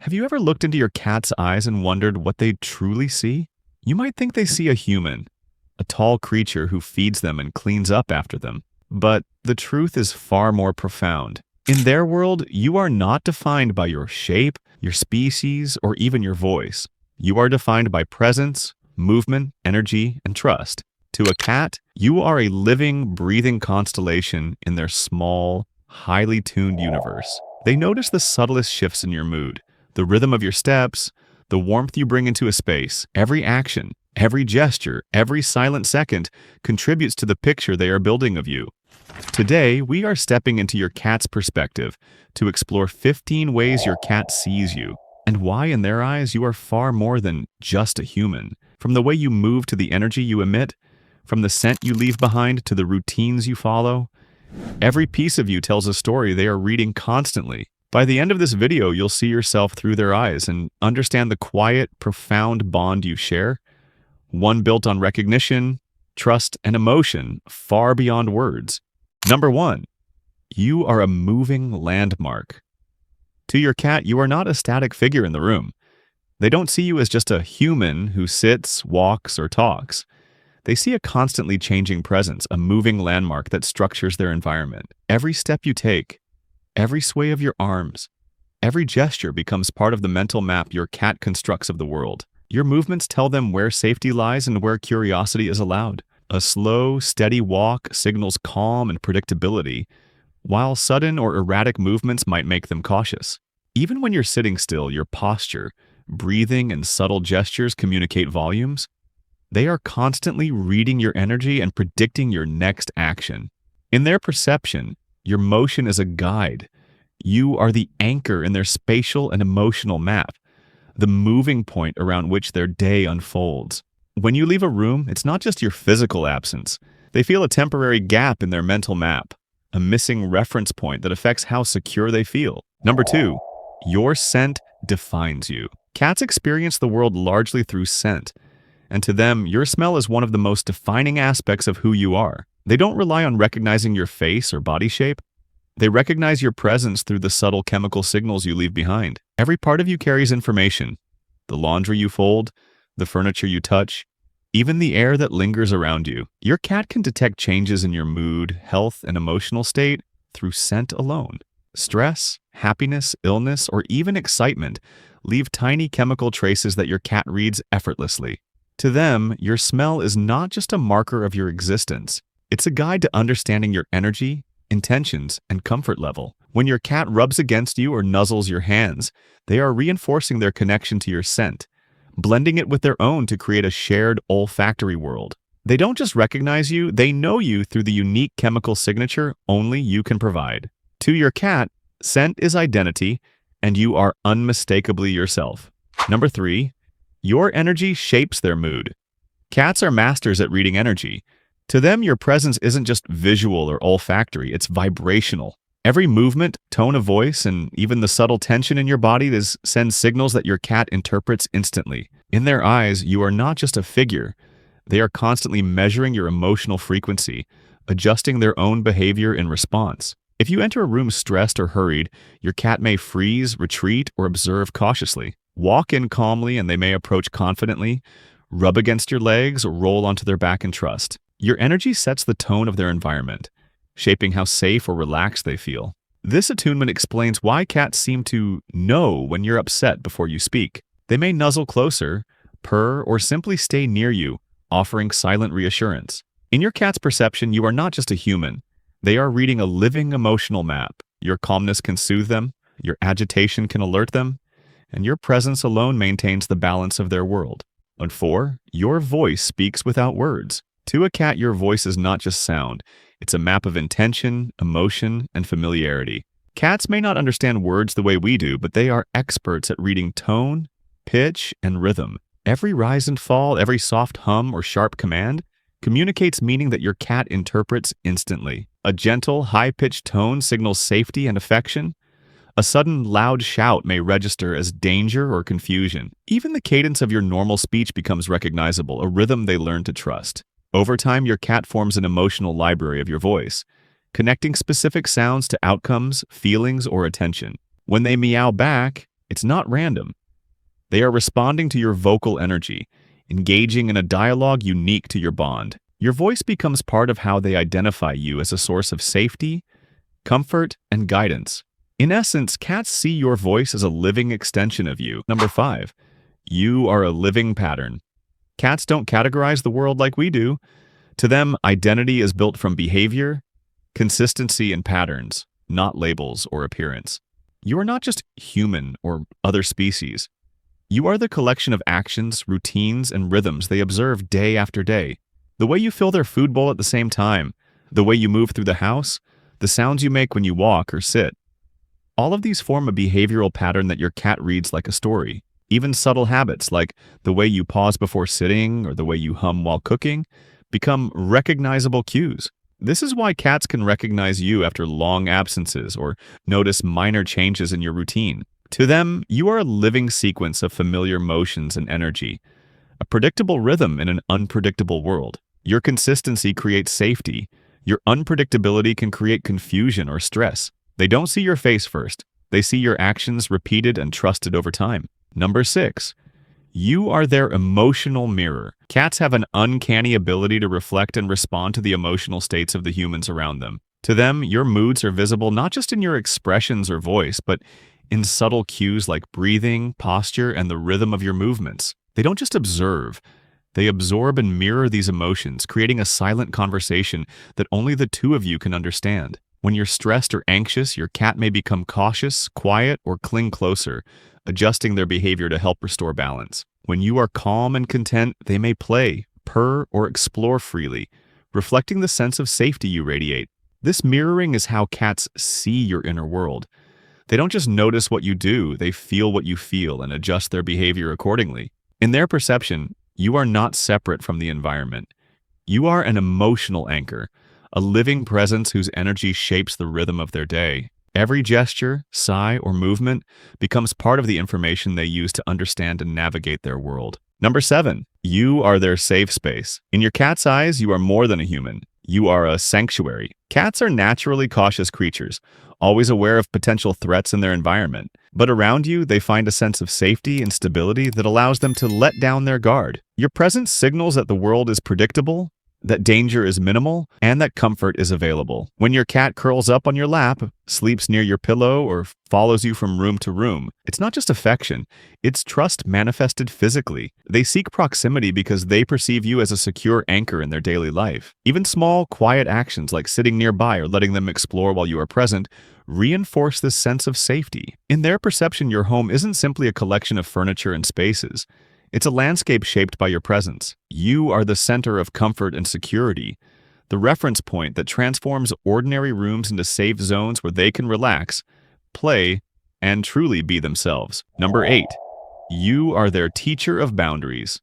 Have you ever looked into your cat's eyes and wondered what they truly see? You might think they see a human, a tall creature who feeds them and cleans up after them. But the truth is far more profound. In their world, you are not defined by your shape, your species, or even your voice. You are defined by presence, movement, energy, and trust. To a cat, you are a living, breathing constellation in their small, highly tuned universe. They notice the subtlest shifts in your mood, the rhythm of your steps, the warmth you bring into a space. Every action, every gesture, every silent second contributes to the picture they are building of you. Today, we are stepping into your cat's perspective to explore 15 ways your cat sees you, and why in their eyes you are far more than just a human. From the way you move to the energy you emit, from the scent you leave behind to the routines you follow, every piece of you tells a story they are reading constantly. By the end of this video, you'll see yourself through their eyes and understand the quiet, profound bond you share, one built on recognition, trust, and emotion far beyond words. Number 1, you are a moving landmark. To your cat, you are not a static figure in the room. They don't see you as just a human who sits, walks, or talks. They see a constantly changing presence, a moving landmark that structures their environment. Every step you take, every sway of your arms, every gesture becomes part of the mental map your cat constructs of the world. Your movements tell them where safety lies and where curiosity is allowed. A slow, steady walk signals calm and predictability, while sudden or erratic movements might make them cautious. Even when you're sitting still, your posture, breathing, and subtle gestures communicate volumes. They are constantly reading your energy and predicting your next action. In their perception, your motion is a guide. You are the anchor in their spatial and emotional map, the moving point around which their day unfolds. When you leave a room, it's not just your physical absence. They feel a temporary gap in their mental map, a missing reference point that affects how secure they feel. Number 2, your scent defines you. Cats experience the world largely through scent, and to them, your smell is one of the most defining aspects of who you are. They don't rely on recognizing your face or body shape. They recognize your presence through the subtle chemical signals you leave behind. Every part of you carries information. The laundry you fold, the furniture you touch, even the air that lingers around you. Your cat can detect changes in your mood, health, and emotional state through scent alone. Stress, happiness, illness, or even excitement leave tiny chemical traces that your cat reads effortlessly. To them, your smell is not just a marker of your existence. It's a guide to understanding your energy, intentions, and comfort level. When your cat rubs against you or nuzzles your hands, they are reinforcing their connection to your scent, blending it with their own to create a shared olfactory world. They don't just recognize you, they know you through the unique chemical signature only you can provide. To your cat, scent is identity, and you are unmistakably yourself. Number 3, your energy shapes their mood. Cats are masters at reading energy. To them, your presence isn't just visual or olfactory, it's vibrational. Every movement, tone of voice, and even the subtle tension in your body sends signals that your cat interprets instantly. In their eyes, you are not just a figure. They are constantly measuring your emotional frequency, adjusting their own behavior in response. If you enter a room stressed or hurried, your cat may freeze, retreat, or observe cautiously. Walk in calmly and they may approach confidently, rub against your legs, or roll onto their back in trust. Your energy sets the tone of their environment, shaping how safe or relaxed they feel. This attunement explains why cats seem to know when you're upset before you speak. They may nuzzle closer, purr, or simply stay near you, offering silent reassurance. In your cat's perception, you are not just a human. They are reading a living emotional map. Your calmness can soothe them, your agitation can alert them, and your presence alone maintains the balance of their world. And 4, your voice speaks without words. To a cat, your voice is not just sound. It's a map of intention, emotion, and familiarity. Cats may not understand words the way we do, but they are experts at reading tone, pitch, and rhythm. Every rise and fall, every soft hum or sharp command communicates meaning that your cat interprets instantly. A gentle, high-pitched tone signals safety and affection. A sudden, loud shout may register as danger or confusion. Even the cadence of your normal speech becomes recognizable, a rhythm they learn to trust. Over time, your cat forms an emotional library of your voice, connecting specific sounds to outcomes, feelings, or attention. When they meow back, It's not random. They are responding to your vocal energy, engaging in a dialogue unique to your bond. Your voice becomes part of how they identify you as a source of safety, comfort, and guidance. In essence, cats see your voice as a living extension of you. Number 5. You are a living pattern. Cats don't categorize the world like we do. To them, identity is built from behavior, consistency, and patterns, not labels or appearance. You are not just human or other species. You are the collection of actions, routines, and rhythms they observe day after day. The way you fill their food bowl at the same time, the way you move through the house, the sounds you make when you walk or sit. All of these form a behavioral pattern that your cat reads like a story. Even subtle habits like the way you pause before sitting or the way you hum while cooking become recognizable cues. This is why cats can recognize you after long absences or notice minor changes in your routine. To them, you are a living sequence of familiar motions and energy, a predictable rhythm in an unpredictable world. Your consistency creates safety. Your unpredictability can create confusion or stress. They don't see your face first. They see your actions repeated and trusted over time. Number 6. You are their emotional mirror. Cats have an uncanny ability to reflect and respond to the emotional states of the humans around them. To them, your moods are visible not just in your expressions or voice, but in subtle cues like breathing, posture, and the rhythm of your movements. They don't just observe. They absorb and mirror these emotions, creating a silent conversation that only the two of you can understand. When you're stressed or anxious, your cat may become cautious, quiet, or cling closer, adjusting their behavior to help restore balance. When you are calm and content, they may play, purr, or explore freely, reflecting the sense of safety you radiate. This mirroring is how cats see your inner world. They don't just notice what you do, they feel what you feel and adjust their behavior accordingly. In their perception, you are not separate from the environment. You are an emotional anchor, a living presence whose energy shapes the rhythm of their day. Every gesture, sigh, or movement becomes part of the information they use to understand and navigate their world. Number 7. You are their safe space. In your cat's eyes, you are more than a human. You are a sanctuary. Cats are naturally cautious creatures, always aware of potential threats in their environment. But around you, they find a sense of safety and stability that allows them to let down their guard. Your presence signals that the world is predictable, that danger is minimal, and that comfort is available. When your cat curls up on your lap, sleeps near your pillow, or follows you from room to room, it's not just affection, it's trust manifested physically. They seek proximity because they perceive you as a secure anchor in their daily life. Even small, quiet actions like sitting nearby or letting them explore while you are present reinforce this sense of safety. In their perception, your home isn't simply a collection of furniture and spaces. It's a landscape shaped by your presence. You are the center of comfort and security, the reference point that transforms ordinary rooms into safe zones where they can relax, play, and truly be themselves. Number 8. You are their teacher of boundaries.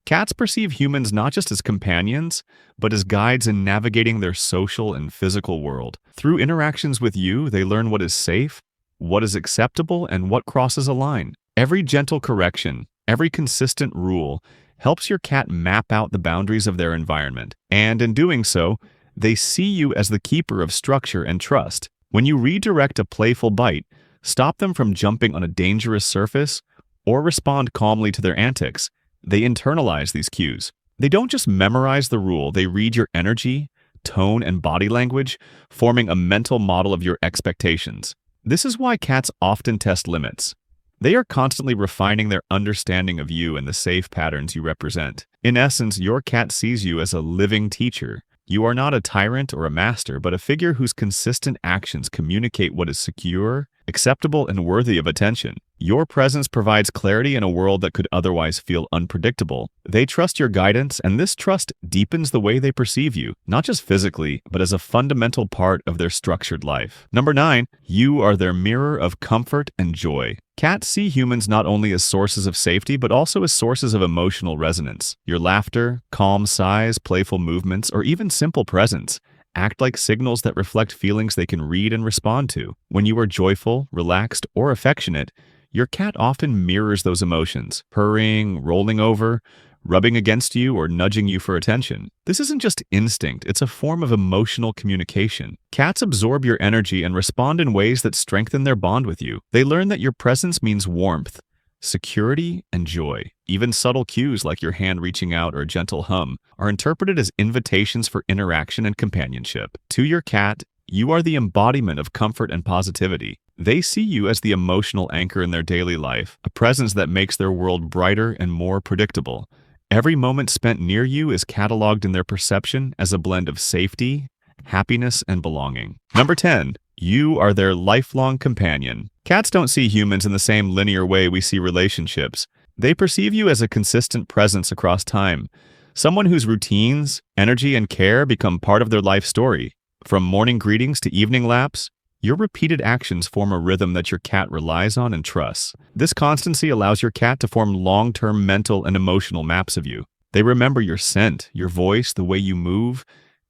Cats perceive humans not just as companions, but as guides in navigating their social and physical world. Through interactions with you, they learn what is safe, what is acceptable, and what crosses a line. Every gentle correction, every consistent rule helps your cat map out the boundaries of their environment, and in doing so, they see you as the keeper of structure and trust. When you redirect a playful bite, stop them from jumping on a dangerous surface, or respond calmly to their antics, they internalize these cues. They don't just memorize the rule, they read your energy, tone, and body language, forming a mental model of your expectations. This is why cats often test limits. They are constantly refining their understanding of you and the safe patterns you represent. In essence, your cat sees you as a living teacher. You are not a tyrant or a master, but a figure whose consistent actions communicate what is secure, acceptable, and worthy of attention. Your presence provides clarity in a world that could otherwise feel unpredictable. They trust your guidance, and this trust deepens the way they perceive you, not just physically, but as a fundamental part of their structured life. Number 9, you are their mirror of comfort and joy. Cats see humans not only as sources of safety, but also as sources of emotional resonance. Your laughter, calm sighs, playful movements, or even simple presence act like signals that reflect feelings they can read and respond to. When you are joyful, relaxed, or affectionate, your cat often mirrors those emotions, purring, rolling over, rubbing against you or nudging you for attention. This isn't just instinct, it's a form of emotional communication. Cats absorb your energy and respond in ways that strengthen their bond with you. They learn that your presence means warmth, security, and joy. Even subtle cues like your hand reaching out or a gentle hum are interpreted as invitations for interaction and companionship. To your cat, you are the embodiment of comfort and positivity. They see you as the emotional anchor in their daily life, a presence that makes their world brighter and more predictable. Every moment spent near you is cataloged in their perception as a blend of safety, happiness, and belonging. Number 10. You are their lifelong companion. Cats don't see humans in the same linear way we see relationships. They perceive you as a consistent presence across time, someone whose routines, energy, and care become part of their life story. From morning greetings to evening laps, your repeated actions form a rhythm that your cat relies on and trusts. This constancy allows your cat to form long-term mental and emotional maps of you. They remember your scent, your voice, the way you move,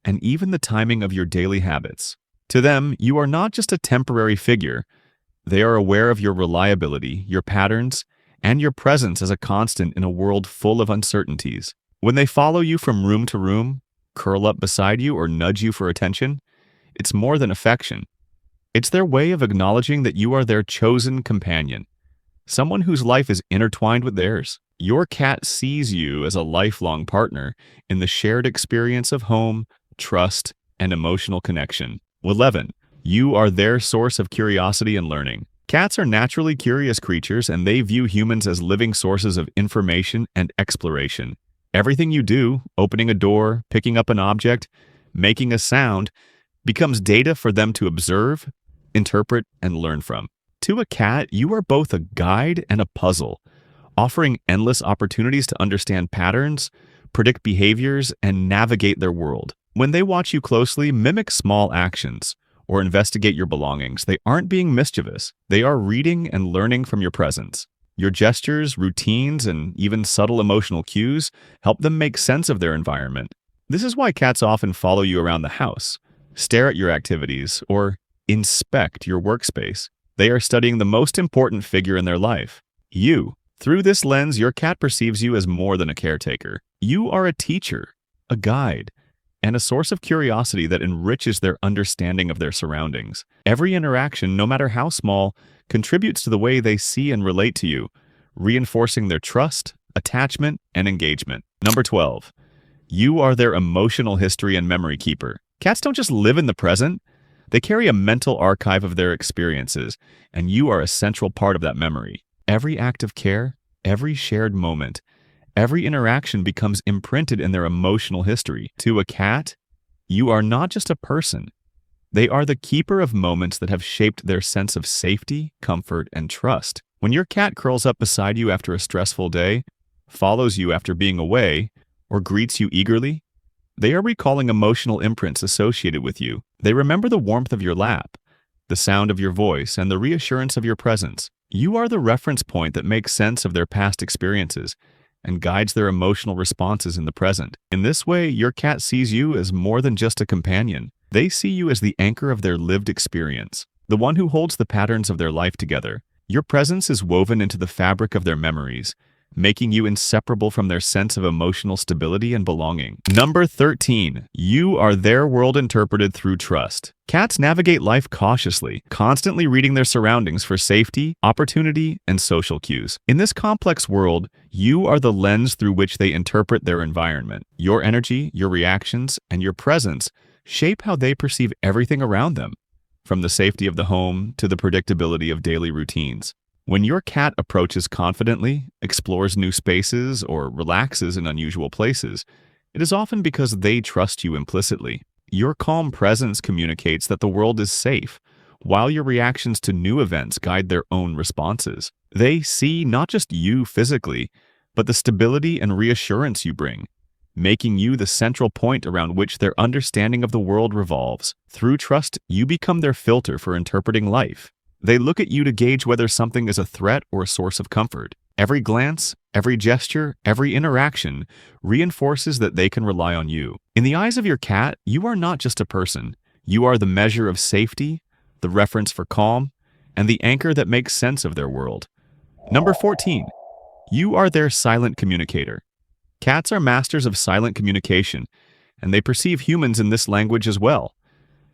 and even the timing of your daily habits. To them, you are not just a temporary figure. They are aware of your reliability, your patterns, and your presence as a constant in a world full of uncertainties. When they follow you from room to room, curl up beside you, or nudge you for attention, it's more than affection. It's their way of acknowledging that you are their chosen companion, someone whose life is intertwined with theirs. Your cat sees you as a lifelong partner in the shared experience of home, trust, and emotional connection. 11. You are their source of curiosity and learning. Cats are naturally curious creatures, and they view humans as living sources of information and exploration. Everything you do, opening a door, picking up an object, making a sound, becomes data for them to observe, interpret, and learn from. To a cat, you are both a guide and a puzzle, offering endless opportunities to understand patterns, predict behaviors, and navigate their world. When they watch you closely, mimic small actions, or investigate your belongings, they aren't being mischievous. They are reading and learning from your presence. Your gestures, routines, and even subtle emotional cues help them make sense of their environment. This is why cats often follow you around the house, stare at your activities, or inspect your workspace. They are studying the most important figure in their life, you. Through this lens, your cat perceives you as more than a caretaker. You are a teacher, a guide, and a source of curiosity that enriches their understanding of their surroundings. Every interaction, no matter how small, contributes to the way they see and relate to you, reinforcing their trust, attachment, and engagement. Number 12. You are their emotional history and memory keeper. Cats don't just live in the present. They carry a mental archive of their experiences, and you are a central part of that memory. Every act of care, every shared moment, every interaction becomes imprinted in their emotional history. To a cat, you are not just a person. They are the keeper of moments that have shaped their sense of safety, comfort, and trust. When your cat curls up beside you after a stressful day, follows you after being away, or greets you eagerly, they are recalling emotional imprints associated with you. They remember the warmth of your lap, the sound of your voice, and the reassurance of your presence. You are the reference point that makes sense of their past experiences and guides their emotional responses in the present. In this way, your cat sees you as more than just a companion. They see you as the anchor of their lived experience, the one who holds the patterns of their life together. Your presence is woven into the fabric of their memories, making you inseparable from their sense of emotional stability and belonging. Number 13. You are their world interpreted through trust. Cats navigate life cautiously, constantly reading their surroundings for safety, opportunity, and social cues. In this complex world, you are the lens through which they interpret their environment. Your energy, your reactions, and your presence shape how they perceive everything around them, from the safety of the home to the predictability of daily routines. When your cat approaches confidently, explores new spaces, or relaxes in unusual places, it is often because they trust you implicitly. Your calm presence communicates that the world is safe, while your reactions to new events guide their own responses. They see not just you physically, but the stability and reassurance you bring, making you the central point around which their understanding of the world revolves. Through trust, you become their filter for interpreting life. They look at you to gauge whether something is a threat or a source of comfort. Every glance, every gesture, every interaction reinforces that they can rely on you. In the eyes of your cat, you are not just a person. You are the measure of safety, the reference for calm, and the anchor that makes sense of their world. Number 14. You are their silent communicator. Cats are masters of silent communication, and they perceive humans in this language as well.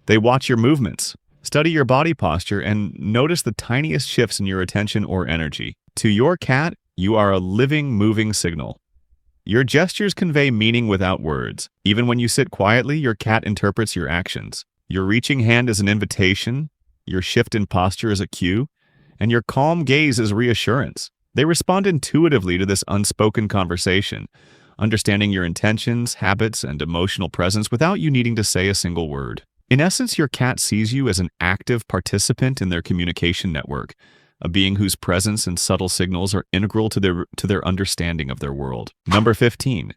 They watch your movements, study your body posture, and notice the tiniest shifts in your attention or energy. To your cat, you are a living, moving signal. Your gestures convey meaning without words. Even when you sit quietly, your cat interprets your actions. Your reaching hand is an invitation, your shift in posture is a cue, and your calm gaze is reassurance. They respond intuitively to this unspoken conversation, understanding your intentions, habits, and emotional presence without you needing to say a single word. In essence, your cat sees you as an active participant in their communication network, a being whose presence and subtle signals are integral to their understanding of their world. Number 15.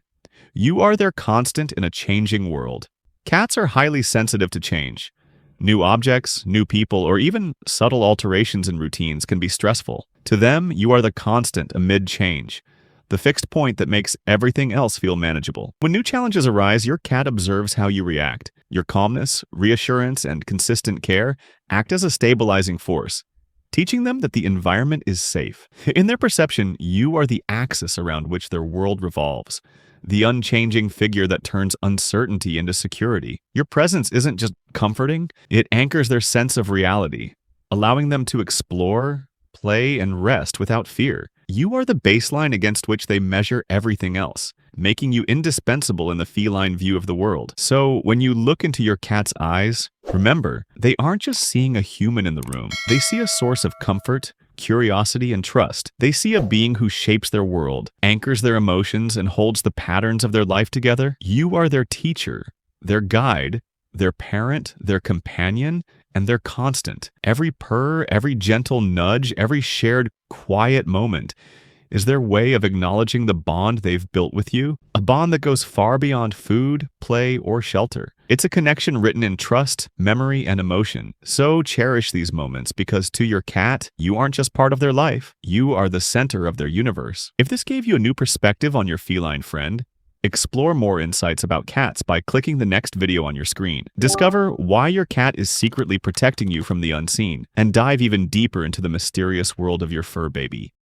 You are their constant in a changing world. Cats are highly sensitive to change. New objects, new people, or even subtle alterations in routines can be stressful. To them, you are the constant amid change, the fixed point that makes everything else feel manageable. When new challenges arise, your cat observes how you react. Your calmness, reassurance, and consistent care act as a stabilizing force, teaching them that the environment is safe. In their perception, you are the axis around which their world revolves, the unchanging figure that turns uncertainty into security. Your presence isn't just comforting, it anchors their sense of reality, allowing them to explore, play, and rest without fear. You are the baseline against which they measure everything else, making you indispensable in the feline view of the world. So, when you look into your cat's eyes, remember, they aren't just seeing a human in the room. They see a source of comfort, curiosity, and trust. They see a being who shapes their world, anchors their emotions, and holds the patterns of their life together. You are their teacher, their guide, their parent, their companion, and their constant. Every purr, every gentle nudge, every shared quiet moment is their way of acknowledging the bond they've built with you, a bond that goes far beyond food, play, or shelter. It's a connection written in trust, memory, and emotion. So cherish these moments because to your cat, you aren't just part of their life, you are the center of their universe. If this gave you a new perspective on your feline friend, explore more insights about cats by clicking the next video on your screen. Discover why your cat is secretly protecting you from the unseen, and dive even deeper into the mysterious world of your fur baby.